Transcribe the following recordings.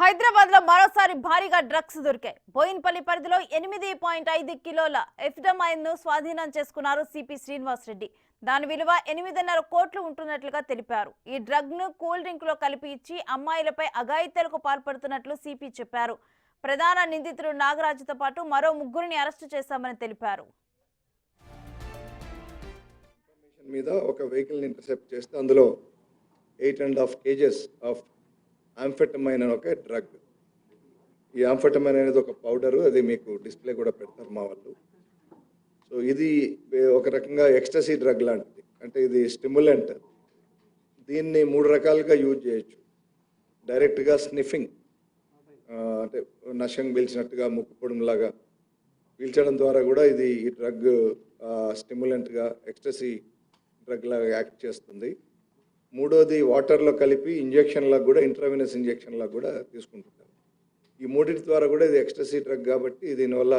హైదరాబాద్ లో మరోసారి భారీగా డ్రగ్స్ దొరికాయి. బోయిన్పల్లి పరిధిలో 8.5 కిలోల ఎఫ్డమైన్ ను స్వాధీనం చేసుకున్నారు సిపి శ్రీనివాస్ రెడ్డి. దాని విలువ 8.5 కోట్లు ఉంటున్నట్లుగా తెలిపారు. ఈ డ్రగ్ ను కూల్ డ్రింక్ లో కలిపి ఇచ్చి అమ్మాయిలపై అఘాయిత్యాలకు పాల్పడుతున్నట్లు సిపి చెప్పారు. ప్రధాన నిందితుడు నాగరాజుతో పాటు మరో ముగ్గురిని అరెస్టు చేశామని తెలిపారు. మీద ఒక వెహికల్ ఇంటర్సెప్ట్ చేస్తే అందులో 8.5 kgs ఆఫ్ ఆంఫెటమైన్ అని ఒక డ్రగ్. ఈ ఆంఫెటమైన్ అనేది ఒక పౌడరు, అది మీకు డిస్ప్లే కూడా పెడతారు మా వాళ్ళు. సో ఇది ఒక రకంగా ఎక్స్టసీ డ్రగ్ లాంటిది, అంటే ఇది స్టిమ్యులెంట్. దీన్ని 3 రకాలుగా యూజ్ చేయొచ్చు. డైరెక్ట్గా స్నిఫింగ్, అంటే నషం పీల్చినట్టుగా ముక్కు పొడుములాగా పీల్చడం ద్వారా కూడా ఇది ఈ డ్రగ్ స్టిమ్యులెంట్గా ఎక్స్టసీ డ్రగ్ లాగా యాక్ట్ చేస్తుంది. మూడోది వాటర్లో కలిపి ఇంజెక్షన్లకు కూడా, ఇంట్రావెనస్ ఇంజెక్షన్లకు కూడా తీసుకుంటుంటారు. ఈ మూడింటి ద్వారా కూడా ఇది ఎక్స్టసీ డ్రగ్ కాబట్టి దీనివల్ల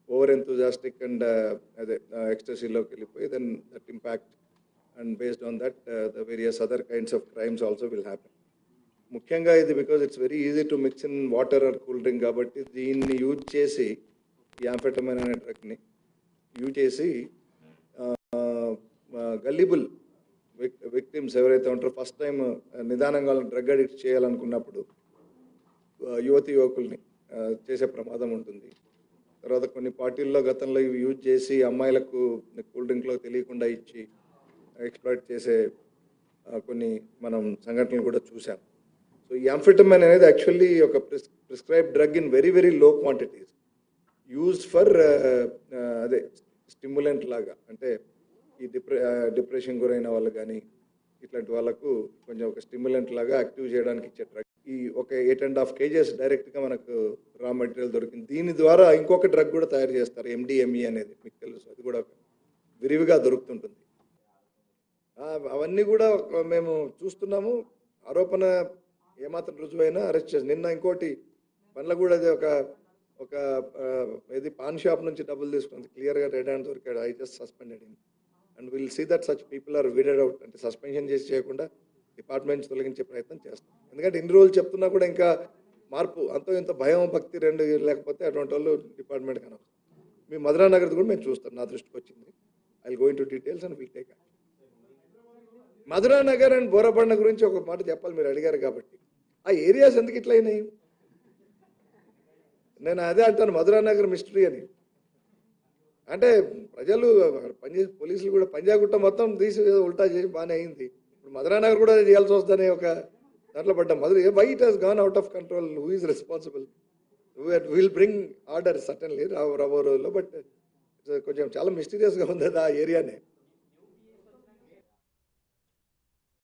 ఓవర్ ఎంతూజాస్టిక్ అండ్ అదే ఎక్స్టసీలోకి వెళ్ళిపోయి then that impact and based on that the various other kinds of crimes also will happen. ముఖ్యంగా ఇది because it's very easy to mix in water or cool drink కాబట్టి దీన్ని use చేసి, ఈ ఆంఫెటమైన్ అనే డ్రగ్ని యూజ్ చేసి గల్లిబుల్ విక్టిమ్స్ ఎవరైతే ఉంటారో, ఫస్ట్ టైం నిదానంగా డ్రగ్ అడిక్ట్ చేయాలనుకున్నప్పుడు యువతి యువకుల్ని చేసే ప్రమాదం ఉంటుంది. తర్వాత కొన్ని పార్టీల్లో గతంలో ఇవి యూజ్ చేసి అమ్మాయిలకు కూల్ డ్రింక్లో తెలియకుండా ఇచ్చి ఎక్స్ప్లాయిట్ చేసే కొన్ని మనం సంఘటనలు కూడా చూసాం. సో ఈ ఆంఫెటమైన్ అనేది యాక్చువల్లీ ఒక prescribe drug in very very low quantities, use for అదే స్టిమ్యులెంట్ లాగా, అంటే ఈ డిప్రెషన్ గురైన వాళ్ళు కానీ ఇట్లాంటి వాళ్ళకు కొంచెం ఒక స్టిమ్యులెంట్ లాగా యాక్టివ్ చేయడానికి ఇచ్చే డ్రగ్. ఈ ఒక 8.5 kgs డైరెక్ట్గా మనకు రా మెటీరియల్ దొరికింది. దీని ద్వారా ఇంకొక డ్రగ్ కూడా తయారు చేస్తారు, MDME అనేది, మీకు తెలుసు, అది కూడా విరివిగా దొరుకుతుంటుంది. అవన్నీ కూడా మేము చూస్తున్నాము. ఆరోపణ ఏమాత్రం రుజువైనా అరెస్ట్ చేసి, నిన్న ఇంకోటి పనుల కూడా అది ఒక ఇది పాన్ షాప్ నుంచి డబ్బులు తీసుకుంది, క్లియర్గా రెడ్ హ్యాండ్ దొరికాడు. I just suspended him and will see that such people are weeded out. అంటే సస్పెన్షన్ చేసి చేయకుండా డిపార్ట్మెంట్స్ తొలగించే ప్రయత్నం చేస్తాం. ఎందుకంటే ఇన్ని రోజులు చెప్తున్నా కూడా ఇంకా మార్పు, అంతో ఇంత భయం భక్తి రెండు లేకపోతే అటువంటి వాళ్ళు డిపార్ట్మెంట్ కనవచ్చు. మీ మధురా నగర్ కూడా మేము చూస్తాం, నా దృష్టికి వచ్చింది. I will go into details and will take action. Madhura Nagar and Borabanda గురించి ఒక మాట చెప్పాలి, మీరు అడిగారు కాబట్టి. ఆ ఏరియాస్ ఎందుకు ఇట్లా అయినాయి? నేను అదే అంటాను, మధురా నగర్ మిస్టరీ అని. అంటే ప్రజలు పోలీసులు కూడా పంజాగుట్ట మొత్తం తీసి ఉల్టా చేసి బాగానే అయింది. ఇప్పుడు మధురా నగర్ కూడా చేయాల్సి వస్తుందనే ఒక దాంట్లో పడ్డాం. Why it has gone out of control, who is responsible? Will bring order certainly రాబో రోజుల్లో, బట్ కొంచెం చాలా మిస్టీరియస్గా ఉంది అది ఆ ఏరియానే.